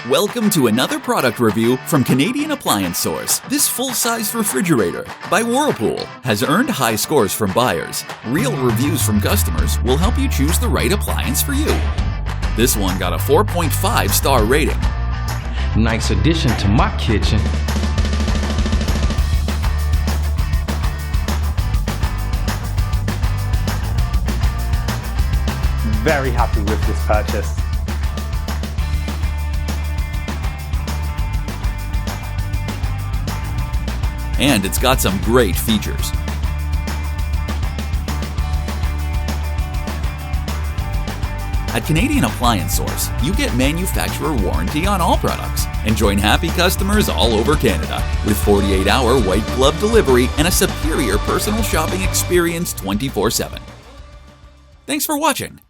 Welcome to another product review from Canadian Appliance Source. This full-size refrigerator by Whirlpool has earned high scores from buyers. Real reviews from customers will help you choose the right appliance for you. This one got a 4.5-star rating. Nice addition to my kitchen. Very happy with this purchase. And it's got some great features. At Canadian Appliance Source, you get manufacturer warranty on all products and join happy customers all over Canada with 48-hour white glove delivery and a superior personal shopping experience 24/7. Thanks for watching.